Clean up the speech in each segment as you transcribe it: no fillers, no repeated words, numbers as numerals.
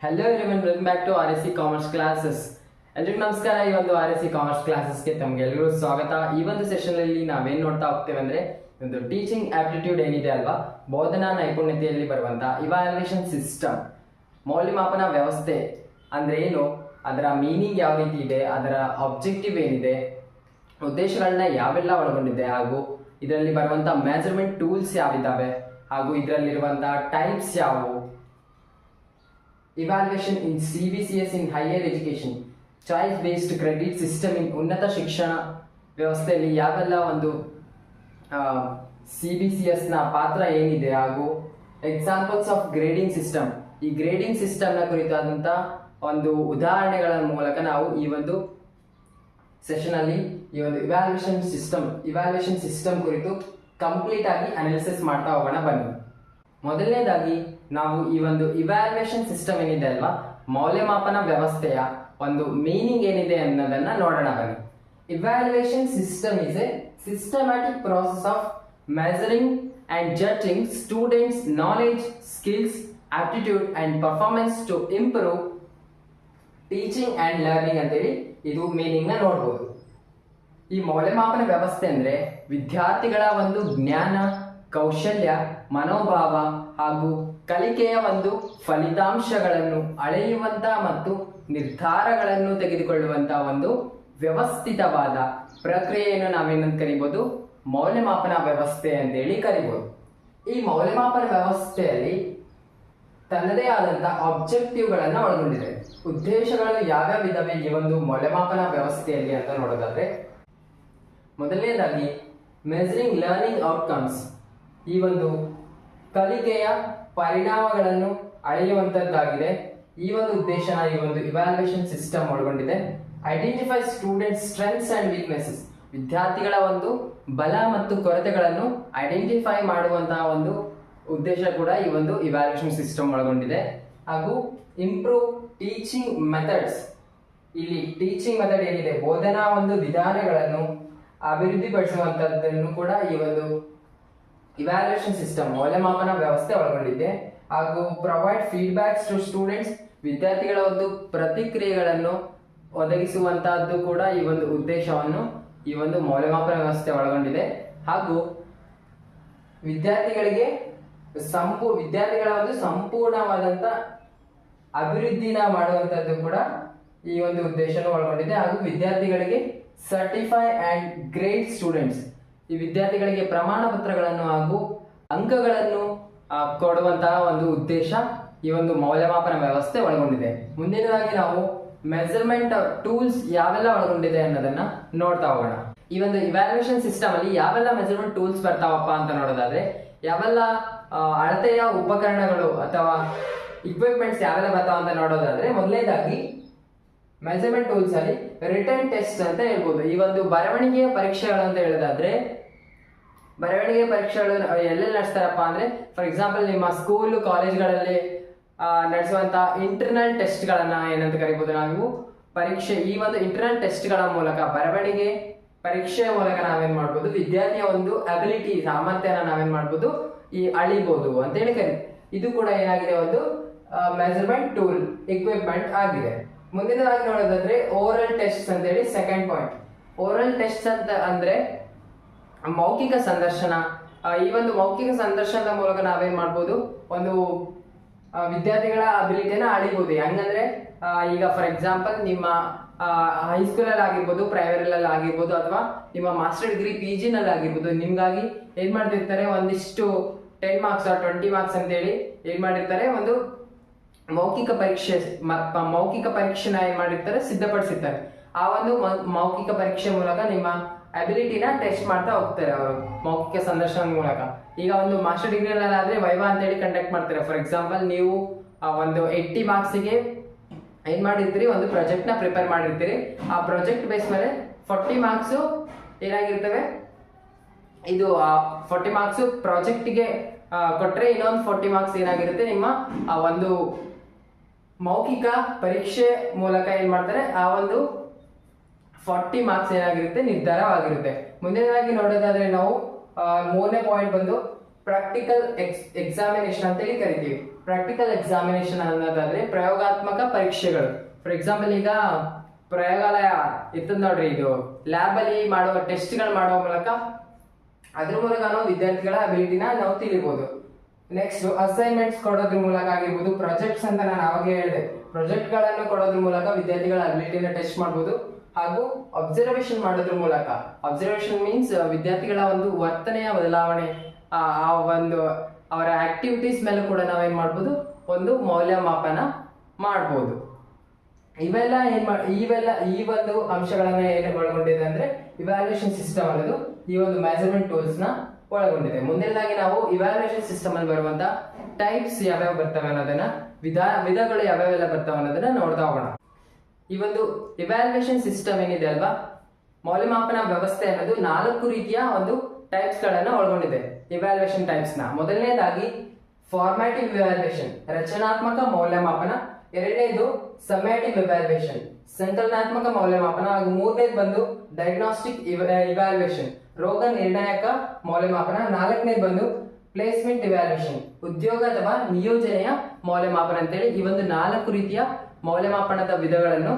Hello everyone, welcome back to RSC commerce classes. ಎಲ್ರಿಗೂ ನಮಸ್ಕಾರ. ಈ ಒಂದು RSC ಕಾಮರ್ಸ್ ಕ್ಲಾಸಸ್ಗೆ ತಮಗೆಲ್ಲರಿಗೂ ಸ್ವಾಗತ. ಈ ಒಂದು ಸೆಷನ್ ಅಲ್ಲಿ ನಾವೇನ್ ನೋಡ್ತಾ ಹೋಗ್ತೇವೆ ಅಂದ್ರೆ ಒಂದು ಟೀಚಿಂಗ್ ಆಪ್ಟಿಟ್ಯೂಡ್ ಏನಿದೆ ಅಲ್ವಾ, ಬೋಧನಾ ನೈಪುಣ್ಯತೆಯಲ್ಲಿ ಬರುವಂತಹ ಇವ್ಯಾಲ್ಯೂಯೇಷನ್ ಸಿಸ್ಟಮ್, ಮೌಲ್ಯಮಾಪನ ವ್ಯವಸ್ಥೆ ಅಂದ್ರೆ ಏನು, ಅದರ ಮೀನಿಂಗ್ ಯಾವ ರೀತಿ ಇದೆ, ಅದರ ಆಬ್ಜೆಕ್ಟಿವ್ ಏನಿದೆ, ಉದ್ದೇಶಗಳನ್ನ ಯಾವೆಲ್ಲ ಒಳಗೊಂಡಿದೆ, ಹಾಗೂ ಇದರಲ್ಲಿ ಬರುವಂತಹ ಮೆಜರ್ಮೆಂಟ್ ಟೂಲ್ಸ್ ಯಾವಿದ್ದಾವೆ, ಹಾಗೂ ಇದರಲ್ಲಿರುವಂತಹ ಟೈಪ್ಸ್ ಯಾವುವು, evaluation in CBCS in higher education, choice based credit system in ಉನ್ನತ ಶಿಕ್ಷಣ ವ್ಯವಸ್ಥೆಯಲ್ಲಿ ಯಾವೆಲ್ಲ ಒಂದು CBCS ನ ಪಾತ್ರ ಏನಿದೆ, ಹಾಗೂ ಎಕ್ಸಾಂಪಲ್ಸ್ ಆಫ್ ಗ್ರೇಡಿಂಗ್ ಸಿಸ್ಟಮ್, ಈ ಗ್ರೇಡಿಂಗ್ ಸಿಸ್ಟಮ್ ನ ಕುರಿತಾದಂತ ಒಂದು ಉದಾಹರಣೆಗಳ ಮೂಲಕ ನಾವು ಈ ಒಂದು ಸೆಷನ್ ಅಲ್ಲಿ ಈ ಒಂದು ಇವ್ಯಾಲ್ಯೂಯೇಷನ್ ಸಿಸ್ಟಮ್ ಕುರಿತು ಕಂಪ್ಲೀಟ್ ಆಗಿ ಅನಾಲಿಸಿಸ್ ಮಾಡ್ತಾ ಹೋಗೋಣ. ಬನ್ನಿ. ಮೊದಲನೇದಾಗಿ ನಾವು ಈ ಒಂದು ಇವ್ಯಾಲ್ಯೂಯೇಷನ್ ಸಿಸ್ಟಮ್ ಏನಿದೆ ಅಲ್ವಾ, ಮೌಲ್ಯಮಾಪನ ವ್ಯವಸ್ಥೆಯ ಒಂದು ಮೀನಿಂಗ್ ಏನಿದೆ ಅನ್ನೋದನ್ನ ನೋಡೋಣ. ಬನ್ನಿ. Evaluation system is a systematic process of measuring and judging students knowledge, skills, aptitude and performance to improve teaching and learning ಅಂತೇಳಿ ಇದು ಮೀನಿಂಗ್ ನ ನೋಡ್ಬೋದು. ಈ ಮೌಲ್ಯಮಾಪನ ವ್ಯವಸ್ಥೆ ಅಂದ್ರೆ ವಿದ್ಯಾರ್ಥಿಗಳ ಒಂದು ಜ್ಞಾನ, ಕೌಶಲ್ಯ, ಮನೋಭಾವ ಹಾಗೂ ಕಲಿಕೆಯ ಒಂದು ಫಲಿತಾಂಶಗಳನ್ನು ಅಳೆಯುವಂತ ಮತ್ತು ನಿರ್ಧಾರಗಳನ್ನು ತೆಗೆದುಕೊಳ್ಳುವಂತ ಒಂದು ವ್ಯವಸ್ಥಿತವಾದ ಪ್ರಕ್ರಿಯೆಯನ್ನು ನಾವೇನಂತ ಕರಿಬಹುದು, ಮೌಲ್ಯಮಾಪನ ವ್ಯವಸ್ಥೆ ಅಂತೇಳಿ ಕರಿಬಹುದು. ಈ ಮೌಲ್ಯಮಾಪನ ವ್ಯವಸ್ಥೆಯಲ್ಲಿ ತನ್ನದೇ ಆದಂತಹ ಆಬ್ಜೆಕ್ಟಿವ್ಗಳನ್ನ ಒಳಗೊಂಡಿದೆ. ಉದ್ದೇಶಗಳು ಯಾವ್ಯಾವ ಇದಾವೆ ಈ ಒಂದು ಮೌಲ್ಯಮಾಪನ ವ್ಯವಸ್ಥೆಯಲ್ಲಿ ಅಂತ ನೋಡೋದಾದ್ರೆ, ಮೊದಲನೇದಾಗಿ ಮೆಜರಿಂಗ್ ಲರ್ನಿಂಗ್ ಔಟ್ಕಮ್ಸ್, ಈ ಒಂದು ಕಲಿಕೆಯ ಪರಿಣಾಮಗಳನ್ನು ಅಳೆಯುವಂತದ್ದಾಗಿದೆ. ಈ ಒಂದು ಉದ್ದೇಶನ ಈ ಒಂದು ಇವ್ಯಾಲ್ಯೂಯೇಷನ್ ಸಿಸ್ಟಮ್ ಒಳಗೊಂಡಿದೆ. Identify students strengths and weaknesses, ವಿದ್ಯಾರ್ಥಿಗಳ ಒಂದು ಬಲ ಮತ್ತು ಕೊರತೆಗಳನ್ನು ಐಡೆಂಟಿಫೈ ಮಾಡುವಂತಹ ಒಂದು ಉದ್ದೇಶ ಕೂಡ ಈ ಒಂದು ಇವ್ಯಾಲ್ಯೂಯೇಷನ್ ಸಿಸ್ಟಮ್ ಒಳಗೊಂಡಿದೆ. ಹಾಗೂ ಇಂಪ್ರೂವ್ ಟೀಚಿಂಗ್ ಮೆಥಡ್ಸ್, ಇಲ್ಲಿ ಟೀಚಿಂಗ್ ಮೆಥಡ್ ಏನಿದೆ, ಬೋಧನಾ ಒಂದು ವಿಧಾನಗಳನ್ನು ಅಭಿವೃದ್ಧಿಪಡಿಸುವಂತದ್ದನ್ನು ಕೂಡ ಈ ಒಂದು ಇವ್ಯಾಲ್ಯೂಯೇಷನ್ ಸಿಸ್ಟಮ್ ಮೌಲ್ಯಮಾಪನ ವ್ಯವಸ್ಥೆ ಒಳಗೊಂಡಿದೆ. ಹಾಗೂ ಪ್ರೊವೈಡ್ ಫೀಡ್ಬ್ಯಾಕ್ಸ್ ಟು ಸ್ಟೂಡೆಂಟ್ಸ್, ವಿದ್ಯಾರ್ಥಿಗಳ ಒಂದು ಪ್ರತಿಕ್ರಿಯೆಗಳನ್ನು ಒದಗಿಸುವಂತಹದ್ದು ಕೂಡ ಈ ಒಂದು ಉದ್ದೇಶವನ್ನು ಈ ಒಂದು ಮೌಲ್ಯಮಾಪನ ವ್ಯವಸ್ಥೆ ಒಳಗೊಂಡಿದೆ. ಹಾಗೂ ವಿದ್ಯಾರ್ಥಿಗಳ ಒಂದು ಸಂಪೂರ್ಣವಾದಂತ ಅಭಿವೃದ್ಧಿನ ಮಾಡುವಂತದ್ದು ಕೂಡ ಈ ಒಂದು ಉದ್ದೇಶನ ಒಳಗೊಂಡಿದೆ. ಹಾಗೂ ವಿದ್ಯಾರ್ಥಿಗಳಿಗೆ ಸರ್ಟಿಫೈ ಅಂಡ್ ಗ್ರೇಡ್ ಸ್ಟೂಡೆಂಟ್ಸ್, ಈ ವಿದ್ಯಾರ್ಥಿಗಳಿಗೆ ಪ್ರಮಾಣ ಪತ್ರಗಳನ್ನು ಹಾಗೂ ಅಂಕಗಳನ್ನು ಕೊಡುವಂತಹ ಒಂದು ಉದ್ದೇಶ ಈ ಒಂದು ಮೌಲ್ಯಮಾಪನ ವ್ಯವಸ್ಥೆ ಒಳಗೊಂಡಿದೆ. ಮುಂದಿನದಾಗಿ ನಾವು ಮೆಜರ್ಮೆಂಟ್ ಟೂಲ್ಸ್ ಯಾವೆಲ್ಲ ಒಳಗೊಂಡಿದೆ ಅನ್ನೋದನ್ನ ನೋಡ್ತಾ ಹೋಗೋಣ. ಈ ಒಂದು ಇವ್ಯಾಲ್ಯೂಯೇಷನ್ ಸಿಸ್ಟಮ್ ಅಲ್ಲಿ ಯಾವೆಲ್ಲ ಮೆಜರ್ಮೆಂಟ್ ಟೂಲ್ಸ್ ಬರ್ತಾವಪ್ಪ ಅಂತ ನೋಡೋದಾದ್ರೆ, ಯಾವೆಲ್ಲ ಅಳತೆಯ ಉಪಕರಣಗಳು ಅಥವಾ ಇಕ್ವಿಪ್ಮೆಂಟ್ಸ್ ಯಾವೆಲ್ಲ ಬರ್ತಾವ ಅಂತ ನೋಡೋದಾದ್ರೆ, ಮೊದಲನೇದಾಗಿ ಮೆಜರ್ಮೆಂಟ್ ಟೂಲ್ಸ್ ಅಲ್ಲಿ ರಿಟನ್ ಟೆಸ್ಟ್ ಅಂತ ಹೇಳ್ಬೋದು. ಈ ಒಂದು ಬರವಣಿಗೆಯ ಪರೀಕ್ಷೆಗಳು ಅಂತ ಹೇಳೋದಾದ್ರೆ, ಬರವಣಿಗೆ ಪರೀಕ್ಷೆಗಳು ಎಲ್ಲೆಲ್ಲಿ ನಡೆಸ್ತಾರಪ್ಪ ಅಂದ್ರೆ, ಫಾರ್ ಎಕ್ಸಾಂಪಲ್ ನಿಮ್ಮ ಸ್ಕೂಲ್ ಕಾಲೇಜ್ಗಳಲ್ಲಿ ನಡೆಸುವಂತ ಇಂಟರ್ನಲ್ ಟೆಸ್ಟ್ ಗಳನ್ನ ಏನಂತ ಕರಿಬಹುದು ನಾವು ಪರೀಕ್ಷೆ. ಈ ಒಂದು ಇಂಟರ್ನಲ್ ಟೆಸ್ಟ್ ಗಳ ಮೂಲಕ, ಬರವಣಿಗೆ ಪರೀಕ್ಷೆಯ ಮೂಲಕ ನಾವೇನ್ ಮಾಡ್ಬೋದು, ವಿದ್ಯಾರ್ಥಿಯ ಒಂದು ಅಬಿಲಿಟಿ, ಸಾಮರ್ಥ್ಯನ ನಾವೇನ್ ಮಾಡ್ಬೋದು, ಈ ಅಳಿಬಹುದು ಅಂತ ಹೇಳಿ ಇದು ಕೂಡ ಏನಾಗಿದೆ, ಒಂದು ಮೆಜರ್ಮೆಂಟ್ ಟೂಲ್ ಇಕ್ವಿಪ್ಮೆಂಟ್ ಆಗಿದೆ. ಮುಂದಿನದಾಗಿ ನೋಡೋದಾದ್ರೆ ಓರಲ್ ಟೆಸ್ಟ್ ಅಂತ ಹೇಳಿ ಸೆಕೆಂಡ್ ಪಾಯಿಂಟ್. ಓರಲ್ ಟೆಸ್ಟ್ ಅಂತ ಅಂದ್ರೆ ಮೌಖಿಕ ಸಂದರ್ಶನ. ಈ ಒಂದು ಮೌಖಿಕ ಸಂದರ್ಶನದ ಮೂಲಕ ನಾವೇನ್ ಮಾಡ್ಬೋದು, ಒಂದು ವಿದ್ಯಾರ್ಥಿಗಳ ಅಬಿಲಿಟಿನ ಅಳಿಬಹುದು. ಹೆಂಗಂದ್ರೆ ಈಗ ಫಾರ್ ಎಕ್ಸಾಂಪಲ್ ನಿಮ್ಮ ಹೈಸ್ಕೂಲ್ ಅಲ್ಲಿ ಆಗಿರ್ಬೋದು, ಪ್ರೈಮರಿಯಲ್ಲಿ ಆಗಿರ್ಬೋದು, ಅಥವಾ ನಿಮ್ಮ ಮಾಸ್ಟರ್ ಡಿಗ್ರಿ PG ನಲ್ಲಿ ಆಗಿರ್ಬೋದು, ನಿಮ್ಗಾಗಿ ಏನ್ ಮಾಡ್ತಿರ್ತಾರೆ, ಒಂದಿಷ್ಟು 10 ಮಾರ್ಕ್ಸ್ 20 ಮಾರ್ಕ್ಸ್ ಅಂತ ಹೇಳಿ ಏನ್ ಮಾಡಿರ್ತಾರೆ, ಒಂದು ಮೌಖಿಕ ಪರೀಕ್ಷೆನ ಏನ್ ಮಾಡಿರ್ತಾರೆ, ಸಿದ್ಧಪಡಿಸಿರ್ತಾರೆ. ಆ ಒಂದು ಮೌಖಿಕ ಪರೀಕ್ಷೆ ಮೂಲಕ ನಿಮ್ಮ ಅಬಿಲಿಟಿನ ಟೆಸ್ಟ್ ಮಾಡ್ತಾ ಹೋಗ್ತಾರೆ ಅವರು ಮೌಖಿಕ ಸಂದರ್ಶನದ ಮೂಲಕ. ಈಗ ಒಂದು ಮಾಸ್ಟರ್ ಡಿಗ್ರಿ ಆದ್ರೆ ವೈವಾ ಅಂತ ಹೇಳಿ ಕಂಡಕ್ಟ್ ಮಾಡ್ತಾರೆ. ಫಾರ್ ಎಕ್ಸಾಂಪಲ್ ನೀವು ಒಂದು 80 ಮಾರ್ಕ್ಸ್ಗೆ ಏನ್ ಮಾಡಿರ್ತೀರಿ, ಒಂದು ಪ್ರಾಜೆಕ್ಟ್ ನ ಪ್ರಿಪೇರ್ ಮಾಡಿರ್ತೀರಿ. ಆ ಪ್ರಾಜೆಕ್ಟ್ ಬೇಸ್ ಮೇಲೆ 40 ಮಾರ್ಕ್ಸ್ ಏನಾಗಿರ್ತವೆ, ಇದು 40 ಮಾರ್ಕ್ಸ್ ಪ್ರಾಜೆಕ್ಟ್ಗೆ ಕೊಟ್ರೆ, ಇನ್ನೊಂದು 40 ಮಾರ್ಕ್ಸ್ ಏನಾಗಿರುತ್ತೆ, ನಿಮ್ಮ ಒಂದು ಮೌಖಿಕ ಪರೀಕ್ಷೆ ಮೂಲಕ ಏನ್ ಮಾಡ್ತಾರೆ, ಆ ಒಂದು 40 ಮಾರ್ಕ್ಸ್ ಏನಾಗಿರುತ್ತೆ, ನಿರ್ಧಾರವಾಗಿರುತ್ತೆ. ಮುಂದಿನದಾಗಿ ನೋಡೋದಾದ್ರೆ ನಾವು ಮೂರನೇ ಪಾಯಿಂಟ್ ಬಂದು ಪ್ರಾಕ್ಟಿಕಲ್ ಎಕ್ಸಾಮಿನೇಷನ್ ಅಂತೇಳಿ ಕರಿತೀವಿ. ಪ್ರಾಕ್ಟಿಕಲ್ ಎಕ್ಸಾಮಿನೇಷನ್ ಅನ್ನೋದಾದ್ರೆ ಪ್ರಯೋಗಾತ್ಮಕ ಪರೀಕ್ಷೆಗಳು. ಫಾರ್ ಎಕ್ಸಾಂಪಲ್ ಈಗ ಪ್ರಯೋಗಾಲಯ ಇರ್ತದ ನೋಡ್ರಿ, ಇದು ಲ್ಯಾಬ್ ಅಲ್ಲಿ ಮಾಡುವ ಟೆಸ್ಟ್ಗಳು ಮಾಡುವ ಮೂಲಕ ಅದ್ರ ಮೂಲಕ ನಾವು ವಿದ್ಯಾರ್ಥಿಗಳ ಅಬಿಲಿಟಿನ ನಾವು ತಿಳಿಬಹುದು. ನೆಕ್ಸ್ಟ್ ಅಸೈನ್ಮೆಂಟ್ಸ್ ಕೊಡೋದ್ರ ಮೂಲಕ ಆಗಿರ್ಬೋದು, ಪ್ರಾಜೆಕ್ಟ್ಸ್ ಅಂತ ನಾನು ಅವಾಗೇ ಹೇಳಿದೆ, ಪ್ರಾಜೆಕ್ಟ್ ಗಳನ್ನು ಕೊಡೋದ್ರ ಮೂಲಕ ವಿದ್ಯಾರ್ಥಿಗಳ ಅಬಿಲಿಟಿನ ಟೆಸ್ಟ್ ಮಾಡಬಹುದು. ಹಾಗೂ ಅಬ್ಸರ್ವೇಷನ್ ಮಾಡೋದ್ರ ಮೂಲಕ, ಅಬ್ಸರ್ವೇಷನ್ ಮೀನ್ಸ್ ವಿದ್ಯಾರ್ಥಿಗಳ ಒಂದು ವರ್ತನೆಯ ಬದಲಾವಣೆ, ಆ ಒಂದು ಅವರ ಆಕ್ಟಿವಿಟೀಸ್ ಮೇಲೆ ಕೂಡ ನಾವೇನ್ ಮಾಡ್ಬೋದು, ಒಂದು ಮೌಲ್ಯಮಾಪನ ಮಾಡ್ಬೋದು. ಇವೆಲ್ಲ ಈ ಒಂದು ಅಂಶಗಳನ್ನ ಏನ್ ಒಳಗೊಂಡಿದೆ ಅಂದ್ರೆ ಇವ್ಯಾಲ್ಯೂಯೇಷನ್ ಸಿಸ್ಟಮ್ ಅನ್ನೋದು ಈ ಒಂದು ಮೆಜರ್ಮೆಂಟ್ ಟೂಲ್ಸ್ ನ ಒಳಗೊಂಡಿದೆ. ಮುಂದಿನದಾಗಿ ನಾವು ಇವ್ಯಾಲ್ಯೂಯೇಷನ್ ಸಿಸ್ಟಮ್ ಅಲ್ಲಿ ಬರುವಂತ ಟೈಪ್ಸ್ ಯಾವ್ಯಾವ ಬರ್ತವೆ ಅನ್ನೋದನ್ನ, ವಿಧಗಳು ಯಾವ್ಯಾವೆಲ್ಲ ಬರ್ತವೆ ಅನ್ನೋದನ್ನ ನೋಡ್ತಾ ಹೋಗೋಣ. ಈ ಒಂದು ಇವ್ಯಾಲ್ಯೂಯೇಷನ್ ಸಿಸ್ಟಮ್ ಏನಿದೆ ಅಲ್ವಾ, ಮೌಲ್ಯಮಾಪನ ವ್ಯವಸ್ಥೆ ಅನ್ನೋದು 4 ರೀತಿಯ ಒಂದು ಟೈಪ್ಸ್ ಗಳನ್ನ ಒಳಗೊಂಡಿದೆ. ಇವ್ಯಾಲ್ಯೂಯೇಷನ್ ಟೈಪ್ಸ್ ನ ಮೊದಲನೇದಾಗಿ ಫಾರ್ಮ್ಯಾಟಿವ್ ಇವ್ಯಾಲ್ಯೂಯೇಷನ್, ರಚನಾತ್ಮಕ ಮೌಲ್ಯಮಾಪನ. ಎರಡನೇದು ಸಮ್ಮೇಟಿವ್ ಇವ್ಯಾಲ್ಯೂಯೇಷನ್, ಸಂಕಲನಾತ್ಮಕ ಮೌಲ್ಯಮಾಪನ. ಹಾಗೂ ಮೂರನೇದು ಬಂದು ಡಯಾಗ್ನಾಸ್ಟಿಕ್ ಇವ್ಯಾಲ್ಯೂಯೇಷನ್, ರೋಗ ನಿರ್ಣಾಯಕ ಮೌಲ್ಯಮಾಪನ. ನಾಲ್ಕನೇದು ಬಂದು ಪ್ಲೇಸ್ಮೆಂಟ್ ಇವ್ಯಾಲ್ಯೂಯೇಷನ್, ಉದ್ಯೋಗ ಅಥವಾ ನಿಯೋಜನೆಯ ಮೌಲ್ಯಮಾಪನ ಅಂತೇಳಿ ಈ ಒಂದು 4 ರೀತಿಯ ಮೌಲ್ಯಮಾಪನದ ವಿಧಗಳನ್ನು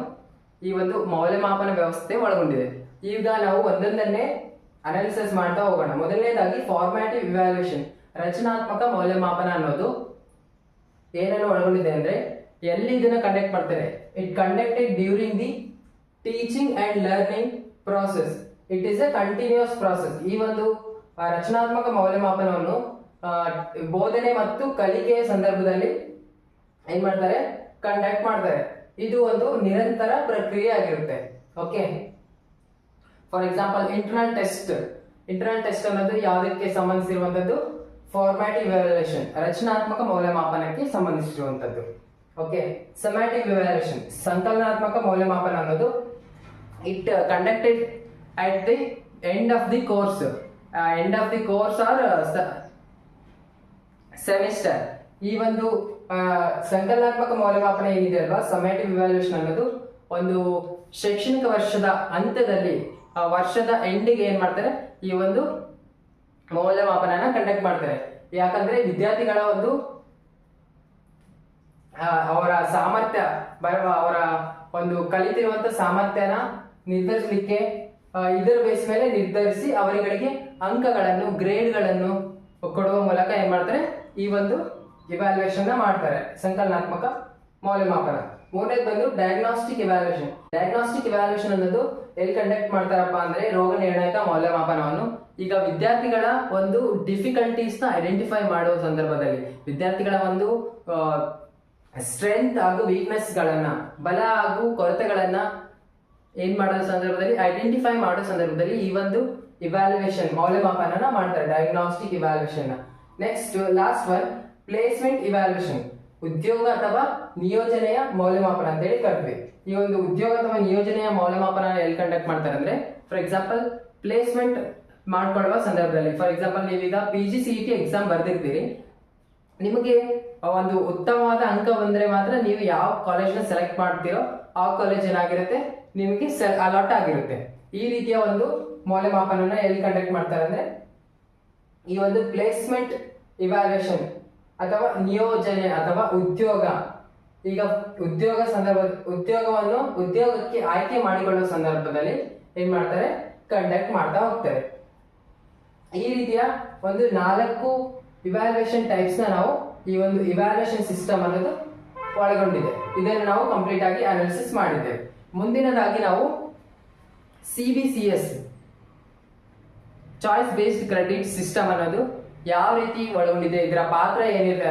ಈ ಒಂದು ಮೌಲ್ಯಮಾಪನ ವ್ಯವಸ್ಥೆ ಒಳಗೊಂಡಿದೆ. ಈಗ ನಾವು ಒಂದೊಂದನ್ನೇ ಅನಾಲಿಸಿಸ್ ಮಾಡ್ತಾ ಹೋಗೋಣ. ಮೊದಲನೇದಾಗಿ ಫಾರ್ಮ್ಯಾಟಿವ್ ಇವ್ಯಾಲ್ಯೂಯೇಷನ್, ರಚನಾತ್ಮಕ ಮೌಲ್ಯಮಾಪನ ಅನ್ನೋದು ಏನನ್ನು ಒಳಗೊಂಡಿದೆ ಅಂದ್ರೆ, ಎಲ್ಲಿ ಇದನ್ನ ಕಂಡಕ್ಟ್ ಮಾಡ್ತಾರೆ, it conducted during the teaching and learning process, it is a continuous process. ಈ ಒಂದು ರಚನಾತ್ಮಕ ಮೌಲ್ಯಮಾಪನವನ್ನು ಬೋಧನೆ ಮತ್ತು ಕಲಿಕೆಯ ಸಂದರ್ಭದಲ್ಲಿ ಏನ್ ಮಾಡ್ತಾರೆ, ಕಂಡಕ್ಟ್ ಮಾಡ್ತಾರೆ. ಇದು ಒಂದು ನಿರಂತರ ಪ್ರಕ್ರಿಯೆ ಆಗಿರುತ್ತೆ. Okay, for example internal test ಅನ್ನೋದು ಯಾವುದಕ್ಕೆ ಸಂಬಂಧಿಸಿರುವಂತದ್ದು, ಫಾರ್ಮ್ಯಾಟಿವ್ ಇವ್ಯಾಲ್ಯೂಯೇಷನ್, ರಚನಾತ್ಮಕ ಮೌಲ್ಯಮಾಪನಕ್ಕೆ ಸಂಬಂಧಿಸಿರುವಂತದ್ದು. ಓಕೆ, ಸಮ್ಯಾಟಿವ್ ಇವ್ಯಾಲ್ಯೂಯೇಷನ್, ಸಂಕಲನಾತ್ಮಕ ಮೌಲ್ಯಮಾಪನ ಅನ್ನೋದು it conducted at the end of the course or semester. ಈ ಒಂದು ಸಂಕಲನಾತ್ಮಕ ಮೌಲ್ಯಮಾಪನ ಏನಿದೆ ಅಲ್ವಾ, ಸಮ್ಮೇಟಿವ್ ಇವ್ಯಾಲ್ಯೂಯೇಷನ್ ಅನ್ನೋದು ಒಂದು ಶೈಕ್ಷಣಿಕ ವರ್ಷದ ಹಂತದಲ್ಲಿ, ವರ್ಷದ ಎಂಡಿಗೆ ಏನ್ ಮಾಡ್ತಾರೆ, ಈ ಒಂದು ಮೌಲ್ಯಮಾಪನ ಕಂಡಕ್ಟ್ ಮಾಡ್ತಾರೆ. ಯಾಕಂದ್ರೆ ವಿದ್ಯಾರ್ಥಿಗಳ ಒಂದು ಅವರ ಸಾಮರ್ಥ್ಯ, ಅವರ ಒಂದು ಕಲಿತಿರುವಂತ ಸಾಮರ್ಥ್ಯನ ನಿರ್ಧರಿಸಲಿಕ್ಕೆ ಇದರ ಬೇಸ್ ಮೇಲೆ ನಿರ್ಧರಿಸಿ ಅವರುಗಳಿಗೆ ಅಂಕಗಳನ್ನು, ಗ್ರೇಡ್ಗಳನ್ನು ಕೊಡುವ ಮೂಲಕ ಏನ್ ಮಾಡ್ತಾರೆ, ಈ ಒಂದು ಇವ್ಯಾಲ್ಯೂಯೇಷನ್ ಮಾಡ್ತಾರೆ, ಸಂಕಲನಾತ್ಮಕ ಮೌಲ್ಯಮಾಪನ. ಮೂರನೇದು ಬಂದು ಡಯಾಗ್ನಾಸ್ಟಿಕ್ ಇವ್ಯಾಲ್ಯೂಯೇಷನ್. ಡಯಾಗ್ನಾಸ್ಟಿಕ್ ಇವ್ಯಾಲ್ಯೂಯೇಷನ್ ಅನ್ನೋದು ಎಲ್ಲಿ ಕಂಡಕ್ಟ್ ಮಾಡ್ತಾರಪ್ಪ ಅಂದ್ರೆ, ರೋಗ ನಿರ್ಣಾಯಕ ಮೌಲ್ಯಮಾಪನವನ್ನು ಈಗ ವಿದ್ಯಾರ್ಥಿಗಳ ಒಂದು ಡಿಫಿಕಲ್ಟೀಸ್ ನ ಐಡೆಂಟಿಫೈ ಮಾಡುವ ಸಂದರ್ಭದಲ್ಲಿ, ವಿದ್ಯಾರ್ಥಿಗಳ ಒಂದು ಸ್ಟ್ರೆಂತ್ ಹಾಗೂ ವೀಕ್ನೆಸ್ ಗಳನ್ನ, ಬಲ ಹಾಗೂ ಕೊರತೆಗಳನ್ನ ಏನ್ ಮಾಡೋ ಸಂದರ್ಭದಲ್ಲಿ, ಐಡೆಂಟಿಫೈ ಮಾಡೋ ಸಂದರ್ಭದಲ್ಲಿ ಈ ಒಂದು ಇವ್ಯಾಲ್ಯೂಯೇಷನ್ ಮೌಲ್ಯಮಾಪನ ಮಾಡ್ತಾರೆ, diagnostic evaluation. Next last one placement evaluation, ಉದ್ಯೋಗ ಅಥವಾ ನಿಯೋಜನೆಯ ಮೌಲ್ಯಮಾಪನ ಅಂತ ಹೇಳಿ ಕರಿತೀವಿ. ಈ ಒಂದು ಉದ್ಯೋಗ ಅಥವಾ ನಿಯೋಜನೆಯ ಮೌಲ್ಯಮಾಪನ ಎಲ್ಲಿ ಕಂಡಕ್ಟ್ ಮಾಡ್ತಾರೆ ಅಂದ್ರೆ, ಫಾರ್ ಎಕ್ಸಾಂಪಲ್ ಪ್ಲೇಸ್ಮೆಂಟ್ ಮಾಡ್ಕೊಳ್ಳುವ ಸಂದರ್ಭದಲ್ಲಿ, ಫಾರ್ ಎಕ್ಸಾಂಪಲ್ ನೀವೀಗ PGCET ಎಕ್ಸಾಮ್ ಬರ್ದಿರ್ತೀರಿ, ನಿಮಗೆ ಒಂದು ಉತ್ತಮವಾದ ಅಂಕ ಬಂದ್ರೆ ಮಾತ್ರ ನೀವು ಯಾವ ಕಾಲೇಜ್ನ ಸೆಲೆಕ್ಟ್ ಮಾಡ್ತೀರೋ ಆ ಕಾಲೇಜ್ ಏನಾಗಿರುತ್ತೆ, ನಿಮಗೆ ಅಲಾಟ್ ಆಗಿರುತ್ತೆ. ಈ ರೀತಿಯ ಒಂದು ಮೌಲ್ಯಮಾಪನ ಎಲ್ಲಿ ಕಂಡಕ್ಟ್ ಮಾಡ್ತಾರೆ ಅಂದ್ರೆ, ಈ ಒಂದು ಪ್ಲೇಸ್ಮೆಂಟ್ ಇವ್ಯಾಲ್ಯೂಯೇಷನ್ ಅಥವಾ ನಿಯೋಜನೆ ಅಥವಾ ಉದ್ಯೋಗ. ಈಗ ಉದ್ಯೋಗಕ್ಕೆ ಆಯ್ಕೆ ಮಾಡಿಕೊಳ್ಳುವ ಸಂದರ್ಭದಲ್ಲಿ ಏನ್ ಮಾಡ್ತಾರೆ, ಕಂಡಕ್ಟ್ ಮಾಡ್ತಾ ಹೋಗ್ತಾರೆ. ಈ ರೀತಿಯ ಒಂದು 4 ಇವ್ಯಾಲ್ಯೂಯೇಷನ್ ಟೈಪ್ಸ್ ನ ನಾವು ಈ ಒಂದು ಇವ್ಯಾಲ್ಯೂಯೇಷನ್ ಸಿಸ್ಟಮ್ ಅನ್ನೋದು ಒಳಗೊಂಡಿದೆ. ಇದನ್ನು ನಾವು ಕಂಪ್ಲೀಟ್ ಆಗಿ ಅನಾಲಿಸಿಸ್ ಮಾಡಿದ್ದೇವೆ. ಮುಂದಿನದಾಗಿ ನಾವು CBCS, choice based credit system ಅನ್ನೋದು ಯಾವ ರೀತಿ ಒಳಗೊಂಡಿದೆ, ಇದರ ಪಾತ್ರ ಏನಿದೆ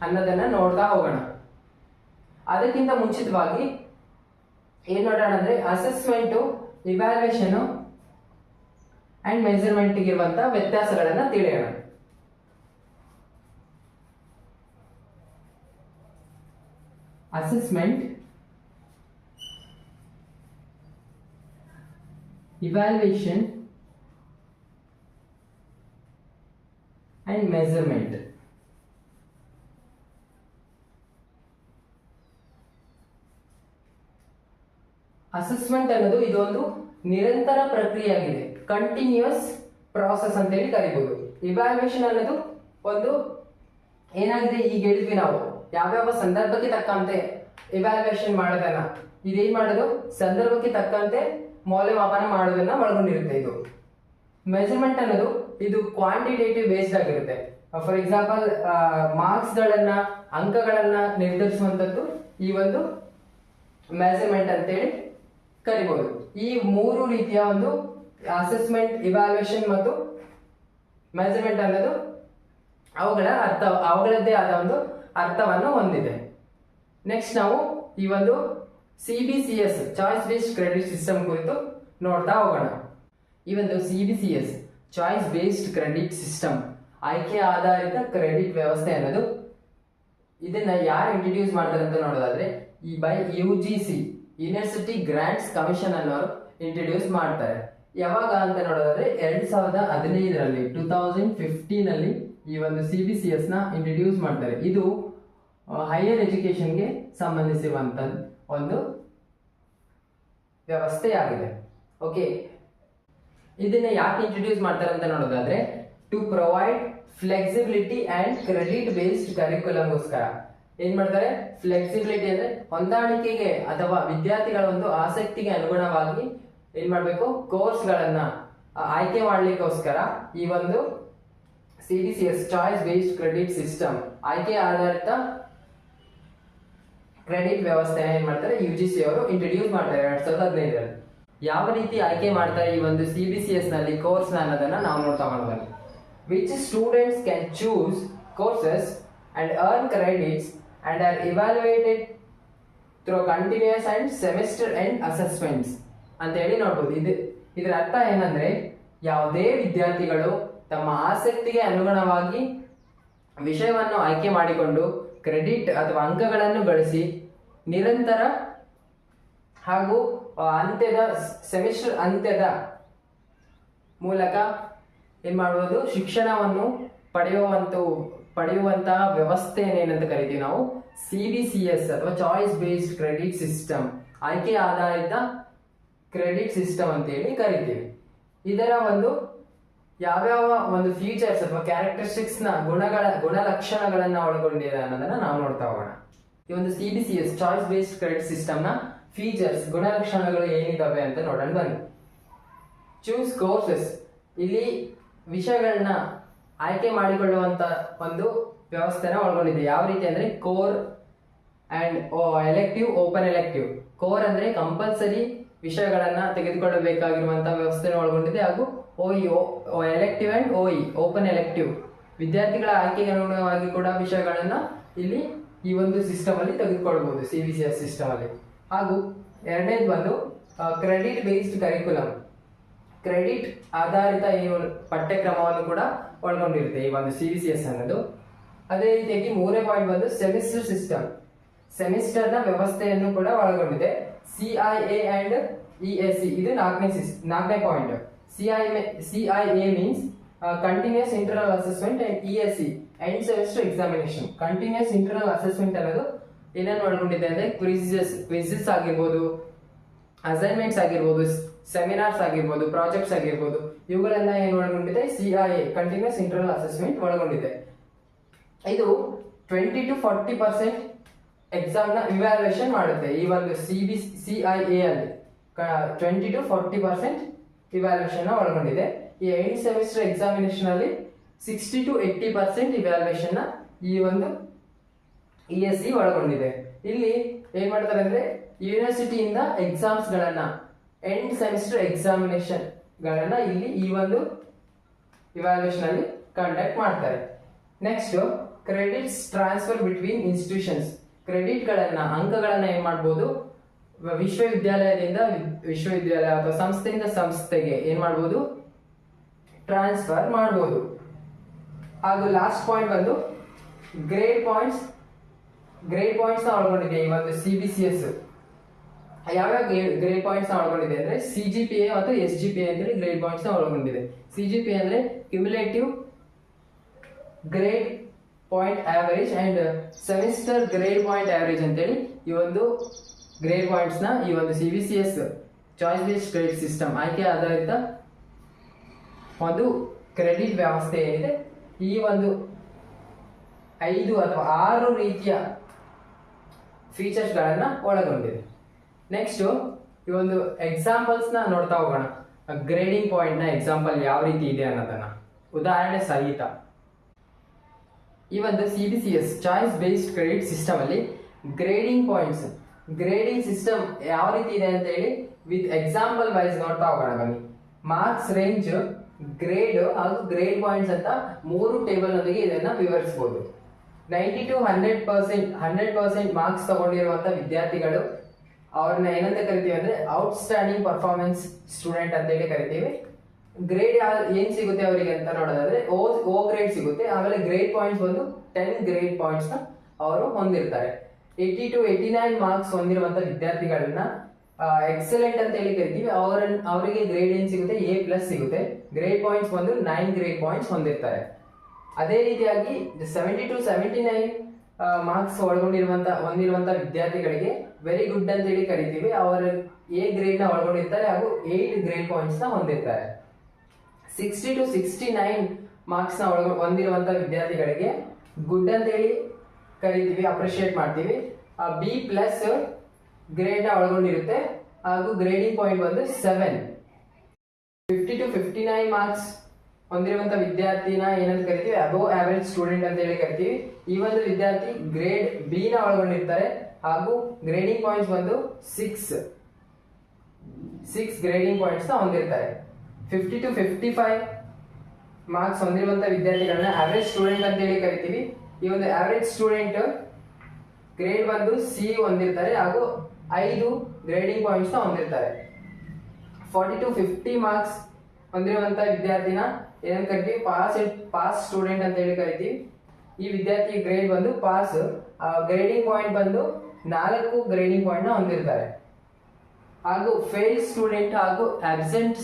ಅನ್ನೋದನ್ನ ನೋಡ್ತಾ ಹೋಗೋಣ. ಅದಕ್ಕಿಂತ ಮುಂಚಿತವಾಗಿ ಏನ್ ನೋಡೋಣ ಅಂದ್ರೆ, ಅಸೆಸ್ಮೆಂಟ್, ಇವ್ಯಾಲ್ಯೂಯೇಷನ್ ಅಂಡ್ ಮೆಜರ್ಮೆಂಟ್ ಇರುವಂತಹ ವ್ಯತ್ಯಾಸಗಳನ್ನ ತಿಳಿಯೋಣ. Assessment, evaluation and measurement. Assessment ಅನ್ನೋದು ಇದೊಂದು ನಿರಂತರ ಪ್ರಕ್ರಿಯೆ ಆಗಿದೆ, ಕಂಟಿನ್ಯೂಸ್ ಪ್ರಾಸೆಸ್ ಅಂತ ಹೇಳಿ ಕರಿಬಹುದು. ಇವ್ಯಾಲ್ಯೂಯೇಷನ್ ಅನ್ನೋದು ಒಂದು ಏನಾಗಿದೆ, ಈಗ ಹೇಳಿದ್ವಿ ನಾವು ಯಾವ್ಯಾವ ಸಂದರ್ಭಕ್ಕೆ ತಕ್ಕಂತೆ ಇವ್ಯಾಲ್ಯೂಯೇಷನ್ ಮಾಡೋದನ್ನ, ಇದೇನ್ ಮಾಡೋದು, ಸಂದರ್ಭಕ್ಕೆ ತಕ್ಕಂತೆ ಮೌಲ್ಯಮಾಪನ ಮಾಡೋದನ್ನ ಒಳಗೊಂಡಿರುತ್ತೆ. ಇದು ಮೆಜರ್ಮೆಂಟ್ ಅನ್ನೋದು ಇದು ಕ್ವಾಂಟಿಟೇಟಿವ್ ಬೇಸ್ಡ್ ಆಗಿರುತ್ತೆ. ಫಾರ್ ಎಕ್ಸಾಂಪಲ್ ಮಾರ್ಕ್ಸ್ಗಳನ್ನ, ಅಂಕಗಳನ್ನ ನಿರ್ಧರಿಸುವಂಥದ್ದು ಈ ಒಂದು ಮೆಜರ್ಮೆಂಟ್ ಅಂತೇಳಿ ಕರಿಬಹುದು. ಈ ಮೂರು ರೀತಿಯ ಒಂದು ಅಸೆಸ್ಮೆಂಟ್, ಇವ್ಯಾಲ್ಯೂಯೇಷನ್ ಮತ್ತು ಮೆಜರ್ಮೆಂಟ್ ಅನ್ನೋದು ಅವುಗಳದ್ದೇ ಆದ ಒಂದು ಅರ್ಥವನ್ನು ಹೊಂದಿದೆ. ನೆಕ್ಸ್ಟ್ ನಾವು ಈ ಒಂದು CBCS choice based credit system ಕುರಿತು ನೋಡ್ತಾ ಹೋಗೋಣ. ಈ ಒಂದು CBCS choice based credit system, ಆಯ್ಕೆ ಆಧಾರಿತ ಕ್ರೆಡಿಟ್ ವ್ಯವಸ್ಥೆ ಅನ್ನೋದು, ಇದನ್ನ ಯಾರು ಇಂಟ್ರೊಡ್ಯೂಸ್ ಮಾಡ್ತಾರೆ ಅಂತ ನೋಡೋದಾದ್ರೆ ಈ by UGC university grants commission ಅನ್ನೋರು ಇಂಟ್ರೊಡ್ಯೂಸ್ ಮಾಡ್ತಾರೆ. ಯಾವಾಗ ಅಂತ ನೋಡೋದಾದ್ರೆ 2015ರಲ್ಲಿ 2015 ಈ ಒಂದು CBCS ನ ಇಂಟ್ರೊಡ್ಯೂಸ್ ಮಾಡ್ತಾರೆ. ಇದು ಹೈಯರ್ ಎಜುಕೇಶನ್ಗೆ ಸಂಬಂಧಿಸಿರುವಂತ ಒಂದು ವ್ಯವಸ್ಥೆಯಾಗಿದೆ. ಓಕೆ, ಇದನ್ನ ಯಾಕೆ ಇಂಟ್ರೊಡ್ಯೂಸ್ ಮಾಡ್ತಾರೆ ಅಂತ ನೋಡೋದಾದ್ರೆ to provide flexibility and credit based ಕರಿಕ್ಯುಲಮ್ಗೋಸ್ಕರ. ಏನ್ ಮಾಡ್ತಾರೆ, ಫ್ಲೆಕ್ಸಿಬಿಲಿಟಿ ಅಂದ್ರೆ ಹೊಂದಾಣಿಕೆಗೆ ಅಥವಾ ವಿದ್ಯಾರ್ಥಿಗಳ ಒಂದು ಆಸಕ್ತಿಗೆ ಅನುಗುಣವಾಗಿ ಏನ್ ಮಾಡ್ಬೇಕು, ಕೋರ್ಸ್ಗಳನ್ನ ಆಯ್ಕೆ ಮಾಡ್ಲಿಕ್ಕೋಸ್ಕರ ಈ ಒಂದು CBCS choice based credit system, ಆಯ್ಕೆ ಆಧಾರಿತ ಕ್ರೆಡಿಟ್ ವ್ಯವಸ್ಥೆ ಏನ್ ಮಾಡ್ತಾರೆ, UGC ಅವರು ಇಂಟ್ರೊಡ್ಯೂಸ್ ಮಾಡ್ತಾರೆ 2015ರಲ್ಲಿ. ಯಾವ ರೀತಿ ಆಯ್ಕೆ ಮಾಡ್ತಾರೆ ಈ ಒಂದು CBCS ನಲ್ಲಿ ಕೋರ್ಸ್ ಅನ್ನೋದನ್ನ ನಾವು ನೋಡ್ತಾ ಹೋಗೋಣ. Which students can choose courses and earn credits and are evaluated through continuous and semester end assessments ಅಂತ ಹೇಳಿ ನೋಡ್ಬೋದು. ಇದರ ಅರ್ಥ ಏನಂದ್ರೆ, ಯಾವುದೇ ವಿದ್ಯಾರ್ಥಿಗಳು ತಮ್ಮ ಆಸಕ್ತಿಗೆ ಅನುಗುಣವಾಗಿ ವಿಷಯವನ್ನು ಆಯ್ಕೆ ಮಾಡಿಕೊಂಡು ಕ್ರೆಡಿಟ್ ಅಥವಾ ಅಂಕಗಳನ್ನು ಗಳಿಸಿ ನಿರಂತರ ಹಾಗೂ ಸೆಮಿಸ್ಟರ್ ಅಂತ್ಯದ ಮೂಲಕ ಏನ್ ಮಾಡುವುದು, ಶಿಕ್ಷಣವನ್ನು ಪಡೆಯುವಂತಹ ವ್ಯವಸ್ಥೆ ಏನಂತ ಕರಿತೀವಿ ನಾವು CBCS ಅಥವಾ ಚಾಯ್ಸ್ ಬೇಸ್ಡ್ ಕ್ರೆಡಿಟ್ ಸಿಸ್ಟಮ್, ಆಯ್ಕೆ ಆಧಾರಿತ ಕ್ರೆಡಿಟ್ ಸಿಸ್ಟಮ್ ಅಂತ ಹೇಳಿ ಕರಿತೀವಿ. ಇದರ ಒಂದು ಯಾವ್ಯಾವ ಒಂದು ಫೀಚರ್ಸ್ ಅಥವಾ ಕ್ಯಾರೆಕ್ಟರಿಸ್ಟಿಕ್ಸ್ ನ ಗುಣಲಕ್ಷಣಗಳನ್ನ ಒಳಗೊಂಡಿದೆ ಅನ್ನೋದನ್ನ ನಾವು ನೋಡ್ತಾ ಹೋಗೋಣ. ಈ ಒಂದು CBCS choice based credit system ನ ಫೀಚರ್ಸ್, ಗುಣಲಕ್ಷಣಗಳು ಏನಿದಾವೆ ಅಂತ ನೋಡೋಣ ಬನ್ನಿ. ಚೂಸ್ ಕೋರ್ಸಸ್, ಇಲ್ಲಿ ವಿಷಯಗಳನ್ನ ಆಯ್ಕೆ ಮಾಡಿಕೊಳ್ಳುವಂತ ಒಂದು ವ್ಯವಸ್ಥೆನ ಒಳಗೊಂಡಿದೆ. ಯಾವ ರೀತಿ ಅಂದ್ರೆ core and elective, open elective. Core ಅಂದ್ರೆ ಕಂಪಲ್ಸರಿ ವಿಷಯಗಳನ್ನ ತೆಗೆದುಕೊಳ್ಳಬೇಕಾಗಿರುವಂತಹ ವ್ಯವಸ್ಥೆನ ಒಳಗೊಂಡಿದೆ, ಹಾಗೂ ಎಲೆಕ್ಟಿವ್ ಅಂಡ್ ಓಪನ್ ಎಲೆಕ್ಟಿವ್, ವಿದ್ಯಾರ್ಥಿಗಳ ಆಯ್ಕೆಗೆ ಅನುಗುಣವಾಗಿ ಕೂಡ ವಿಷಯಗಳನ್ನ ಇಲ್ಲಿ ಈ ಒಂದು ಸಿಸ್ಟಮ್ ಅಲ್ಲಿ ತೆಗೆದುಕೊಳ್ಬಹುದು CBCS ಸಿಸ್ಟಮ್ ಅಲ್ಲಿ. ಹಾಗೂ ಎರಡನೇದು ಬಂದು ಕ್ರೆಡಿಟ್ ಬೇಸ್ಡ್ ಕರಿಕ್ಯುಲಮ್, ಕ್ರೆಡಿಟ್ ಆಧಾರಿತ ಈ ಪಠ್ಯಕ್ರಮವನ್ನು ಕೂಡ ಒಳಗೊಂಡಿರುತ್ತೆ ಈ ಒಂದು CBCS ಅನ್ನೋದು. ಅದೇ ರೀತಿಯಾಗಿ ಮೂರನೇ ಪಾಯಿಂಟ್ ಬಂದು ಸೆಮಿಸ್ಟರ್ ಸಿಸ್ಟಮ್, ಸೆಮಿಸ್ಟರ್ ನ ವ್ಯವಸ್ಥೆಯನ್ನು ಕೂಡ ಒಳಗೊಂಡಿದೆ. CIA ಅಂಡ್ EAC, ಇದು ನಾಲ್ಕನೇ point. CIA means continuous internal assessment and EAC end semester examination. Continuous internal assessment ಅನ್ನೋದು ಏನನ್ನು ಒಳಗೊಂಡಿದೆ ಅಂದ್ರೆ ಕ್ವಿಝಸ್ ಆಗಿರ್ಬೋದು, ಅಸೈನ್ಮೆಂಟ್ಸ್ ಆಗಿರ್ಬೋದು, ಸೆಮಿನಾರ್ಸ್ ಆಗಿರ್ಬೋದು, ಪ್ರಾಜೆಕ್ಟ್ಸ್ ಆಗಿರ್ಬೋದು, ಇವುಗಳೆಲ್ಲ ಏನು ಒಳಗೊಂಡಿದೆ, CIA ಕಂಟಿನ್ಯೂಸ್ ಇಂಟರ್ನಲ್ ಅಸೆಸ್ಮೆಂಟ್ ಒಳಗೊಂಡಿದೆ. ಇದು 20 to 40% ಎಕ್ಸಾಮ್ ನ ಇವ್ಯಾಲ್ಯೂಯೇಷನ್ ಮಾಡುತ್ತೆ. ಈ ಒಂದು CIA ಅಲ್ಲಿ 20 to 40% ಇವ್ಯಾಲ್ಯೂಯೇಷನ್ ಒಳಗೊಂಡಿದೆ. ಈ ಎಂಡ್ ಸೆಮಿಸ್ಟರ್ ಎಕ್ಸಾಮಿನೇಷನ್ ಅಲ್ಲಿ 60 to 80% ಇವ್ಯಾಲ್ಯೂಯೇಷನ್ ಈ ಒಂದು EAC ಒಳಗೊಂಡಿದೆ. ಇಲ್ಲಿ ಏನ್ ಮಾಡ್ತಾರೆ ಅಂದ್ರೆ ಯೂನಿವರ್ಸಿಟಿಯಿಂದ ಎಕ್ಸಾಮ್ಸ್ ಗಳನ್ನ, ಎಂಡ್ ಸೆಮಿಸ್ಟರ್ ಎಕ್ಸಾಮಿನೇಷನ್ ಗಳನ್ನ ಇಲ್ಲಿ ಈ ಒಂದು ಇವ್ಯಾಲ್ಯೂಯೇಷನ್ ಅಲ್ಲಿ ಕಂಡಕ್ಟ್ ಮಾಡ್ತಾರೆ. Next credits transfer between institutions, credit ಗಳನ್ನ, ಅಂಕಗಳನ್ನ ಏನ್ ಮಾಡ್ಬೋದು, ವಿಶ್ವವಿದ್ಯಾಲಯದಿಂದ ವಿಶ್ವವಿದ್ಯಾಲಯ ಅಥವಾ ಸಂಸ್ಥೆಯಿಂದ ಸಂಸ್ಥೆಗೆ ಏನ್ ಮಾಡ್ಬೋದು, ಟ್ರಾನ್ಸ್ಫರ್ ಮಾಡ್ಬೋದು. ಹಾಗೂ ಲಾಸ್ಟ್ ಪಾಯಿಂಟ್ ಬಂದು ಗ್ರೇಡ್ ಪಾಯಿಂಟ್ಸ್ ನ ಒಳಗೊಂಡಿದೆ ಈ ಒಂದು CBCS. ಯಾವ್ಯಾವ ಗ್ರೇಡ್ ಪಾಯಿಂಟ್ಸ್ ನ ಒಳಗೊಂಡಿದೆ ಅಂದ್ರೆ CGPA ಮತ್ತು SGPA ಅಂತೇಳಿ ಗ್ರೇಡ್ ಪಾಯಿಂಟ್ಸ್ ನ ಒಳಗೊಂಡಿದೆ. CGPA ಅಂದ್ರೆ cumulative grade point average and semester grade point average ಅಂತೇಳಿ ಈ ಒಂದು ಗ್ರೇಡ್ ಪಾಯಿಂಟ್ಸ್ ನ ಈ ಒಂದು CBCS choice based credit system, ಆಯ್ಕೆ ಆಧಾರಿತ ಒಂದು ಕ್ರೆಡಿಟ್ ವ್ಯವಸ್ಥೆ ಏನಿದೆ, ಈ ಒಂದು 5 ಅಥವಾ 6 ರೀತಿಯ ಫೀಚರ್ಸ್ಗಳನ್ನು ಒಳಗೊಂಡಿದೆ. ನೆಕ್ಸ್ಟು ಈ ಒಂದು ಎಕ್ಸಾಂಪಲ್ಸ್ನ ನೋಡ್ತಾ ಹೋಗೋಣ. ಗ್ರೇಡಿಂಗ್ ಪಾಯಿಂಟ್ನ ಎಕ್ಸಾಂಪಲ್ ಯಾವ ರೀತಿ ಇದೆ ಅನ್ನೋದನ್ನ ಉದಾಹರಣೆ ಸಹಿತ. ಈ ಒಂದು CBCS choice based credit system ಅಲ್ಲಿ ಗ್ರೇಡಿಂಗ್ ಸಿಸ್ಟಮ್ ಯಾವ ರೀತಿ ಇದೆ ಅಂತ ಹೇಳಿ ವಿತ್ ಎಕ್ಸಾಂಪಲ್ ವೈಸ್ ನೋಡ್ತಾ ಹೋಗೋಣ ಬನ್ನಿ. ಮಾರ್ಕ್ಸ್ ರೇಂಜ್, ಗ್ರೇಡ್ ಹಾಗೂ ಗ್ರೇಡ್ ಪಾಯಿಂಟ್ಸ್ ಅಂತ 3 ಟೇಬಲ್ ನೊಂದಿಗೆ ಇದನ್ನ ವಿವರಿಸಬಹುದು. 90 to 100% ಮಾರ್ಕ್ಸ್ ತಗೊಂಡಿರುವಂತ ವಿದ್ಯಾರ್ಥಿಗಳು ಅವ್ರನ್ನ ಏನಂತ ಕರಿತೀವಿ ಅಂದ್ರೆ ಔಟ್ಸ್ಟ್ಯಾಂಡಿಂಗ್ ಪರ್ಫಾರ್ಮೆನ್ಸ್ ಸ್ಟೂಡೆಂಟ್ ಅಂತ ಹೇಳಿ ಕರಿತೀವಿ. ಗ್ರೇಡ್ ಏನ್ ಸಿಗುತ್ತೆ ಅವರಿಗೆ ಅಂತ ನೋಡೋದಾದ್ರೆ ಓ ಗ್ರೇಡ್ ಸಿಗುತ್ತೆ. ಆಮೇಲೆ ಗ್ರೇಡ್ ಪಾಯಿಂಟ್ಸ್ ಬಂದು 10 ಗ್ರೇಡ್ ಪಾಯಿಂಟ್ಸ್ ನ ಅವರು ಹೊಂದಿರ್ತಾರೆ. 80 to 89 ಮಾರ್ಕ್ಸ್ ಹೊಂದಿರುವಂತ ವಿದ್ಯಾರ್ಥಿಗಳನ್ನ ಎಕ್ಸಲೆಂಟ್ ಅಂತ ಹೇಳಿ ಕರಿತೀವಿ. ಅವರಿಗೆ ಗ್ರೇಡ್ ಏನ್ ಸಿಗುತ್ತೆ A+ ಸಿಗುತ್ತೆ. ಗ್ರೇಡ್ ಪಾಯಿಂಟ್ಸ್ ಬಂದು 9 ಗ್ರೇಡ್ ಪಾಯಿಂಟ್ಸ್ ಹೊಂದಿರ್ತಾರೆ. ಅದೇ ರೀತಿಯಾಗಿ 70 to 79 ಮಾರ್ಕ್ಸ್ ಹೊಂದಿರುವಂತ ವಿದ್ಯಾರ್ಥಿಗಳಿಗೆ ವೆರಿ ಗುಡ್ ಅಂತ ಹೇಳಿ ಕರಿತೀವಿ. ಅವರು A ಗ್ರೇಡ್ ನ ಒಳಗೊಂಡಿರ್ತಾರೆ ಹಾಗೂ 8 ಗ್ರೇಡ್ ಪಾಯಿಂಟ್ಸ್ ನ ಹೊಂದಿರ್ತಾರೆ. 60 to 69 ಮಾರ್ಕ್ಸ್ ನ ಹೊಂದಿರುವಂತ ವಿದ್ಯಾರ್ಥಿಗಳಿಗೆ ಗುಡ್ ಅಂತ ಹೇಳಿ ಕರಿತೀವಿ, ಅಪ್ರಿಶಿಯೇಟ್ ಮಾಡ್ತೀವಿ. B+ ಗ್ರೇಡ್ ನ ಒಳಗೊಂಡಿರುತ್ತೆ ಹಾಗೂ ಗ್ರೇಡಿಂಗ್ ಪಾಯಿಂಟ್ ಬಂದು 7. 50 to 59 ಮಾರ್ಕ್ಸ್ ಹೊಂದಿರುವಂತ ವಿದ್ಯಾರ್ಥಿನ ಏನಂತ ಕರಿತೀವಿ ಅಬೋವ್ ಆವರೇಜ್ ಸ್ಟೂಡೆಂಟ್ ಅಂತ ಹೇಳಿ ಕರಿತೀವಿ. ಈ ಒಂದು ವಿದ್ಯಾರ್ಥಿ ಗ್ರೇಡ್ B ನ ಒಳಗೊಂಡಿರ್ತಾರೆ ಹಾಗೂ ಗ್ರೇಡಿಂಗ್ ಪಾಯಿಂಟ್ಸ್ ಬಂದು 6 ಗ್ರೇಡಿಂಗ್ ಪಾಯಿಂಟ್ಸ್ ನ ಹೊಂದಿರ್ತಾರೆ. 50 to 55 ಮಾರ್ಕ್ಸ್ ಹೊಂದಿರುವಂತ ವಿದ್ಯಾರ್ಥಿಗಳನ್ನ ಆವರೇಜ್ ಸ್ಟೂಡೆಂಟ್ ಅಂತ ಹೇಳಿ ಕರಿತೀವಿ. ಈ ಒಂದು ಆವರೇಜ್ ಸ್ಟೂಡೆಂಟ್ ಗ್ರೇಡ್ ಬಂದು C ಹೊಂದಿರ್ತಾರೆ ಹಾಗೂ 5 ಗ್ರೇಡಿಂಗ್ ಪಾಯಿಂಟ್ಸ್ ನ ಹೊಂದಿರ್ತಾರೆ. 40 to 50 ಮಾರ್ಕ್ಸ್ ಹೊಂದಿರುವಂತ ವಿದ್ಯಾರ್ಥಿನ ಏನಂತ ಕರಿತೀವಿ ಪಾಸ್ ಸ್ಟೂಡೆಂಟ್ ಅಂತ ಹೇಳಿ ಕರಿತೀವಿ. ಈ ವಿದ್ಯಾರ್ಥಿ ಗ್ರೇಡ್ ಬಂದು ಪಾಸ್, ಗ್ರೇಡಿಂಗ್ ಪಾಯಿಂಟ್ ಬಂದು 4 ಗ್ರೇಡಿಂಗ್ ಪಾಯಿಂಟ್ ನ ಹೊಂದಿರ್ತಾರೆ. ಹಾಗೂ ಫೇಲ್ ಸ್ಟೂಡೆಂಟ್ ಹಾಗೂ ಆಬ್ಸೆಂಟ್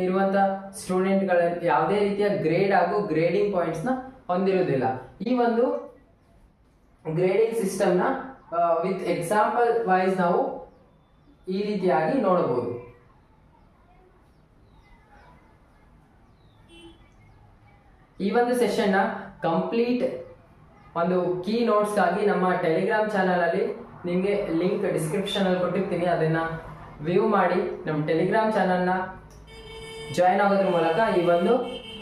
ಇರುವಂತ ಸ್ಟೂಡೆಂಟ್ ಗಳ ಯಾವುದೇ ರೀತಿಯ ಗ್ರೇಡ್ ಹಾಗೂ ಗ್ರೇಡಿಂಗ್ ಪಾಯಿಂಟ್ಸ್ ನ ಹೊಂದಿರುವುದಿಲ್ಲ. ಈ ಒಂದು ಗ್ರೇಡಿಂಗ್ ಸಿಸ್ಟಮ್ ನ ವಿತ್ ಎಕ್ಸಾಂಪಲ್ ವೈಸ್ ನಾವು ಈ ರೀತಿಯಾಗಿ ನೋಡಬಹುದು. ಈ ಒಂದು ಸೆಷನ್ ನ ಕಂಪ್ಲೀಟ್ ಒಂದು ಕೀ ನೋಟ್ಸ್ ಆಗಿ ನಮ್ಮ ಟೆಲಿಗ್ರಾಮ್ ಚಾನಲ್ ಅಲ್ಲಿ ನಿಮಗೆ ಲಿಂಕ್ ಡಿಸ್ಕ್ರಿಪ್ಷನ್ ಅಲ್ಲಿ ಕೊಟ್ಟಿರ್ತೀನಿ. ಅದನ್ನ ವ್ಯೂ ಮಾಡಿ ನಮ್ಮ ಟೆಲಿಗ್ರಾಮ್ ಚಾನಲ್ ನ ಜಾಯಿನ್ ಆಗೋದ್ರ ಮೂಲಕ ಈ ಒಂದು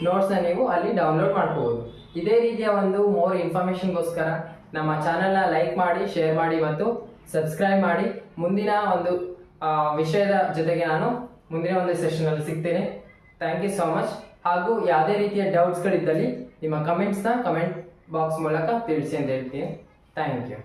ನೋಟ್ಸ್ ನ ನೀವು ಅಲ್ಲಿ ಡೌನ್ಲೋಡ್ ಮಾಡ್ಕೋಬಹುದು. ಇದೇ ರೀತಿಯ ಒಂದು ಮೋರ್ ಇನ್ಫಾರ್ಮೇಶನ್ಗೋಸ್ಕರ ನಮ್ಮ ಚಾನಲ್ನ ಲೈಕ್ ಮಾಡಿ, ಶೇರ್ ಮಾಡಿ ಮತ್ತು ಸಬ್ಸ್ಕ್ರೈಬ್ ಮಾಡಿ. ಮುಂದಿನ ಒಂದು ವಿಷಯದ ಜೊತೆಗೆ ನಾನು ಮುಂದಿನ ಒಂದು ಸೆಷನ್ ಅಲ್ಲಿ ಸಿಗ್ತೇನೆ. Thank you so much. ಹಾಗೂ ಯಾವುದೇ ರೀತಿಯ ಡೌಟ್ಸ್ಗಳಿದ್ದಲ್ಲಿ ನಿಮ್ಮ ಕಮೆಂಟ್ಸ್ನ ಕಮೆಂಟ್ ಬಾಕ್ಸ್ ಮೂಲಕ ತಿಳಿಸಿ ಅಂತ ಹೇಳ್ತೀನಿ. Thank you.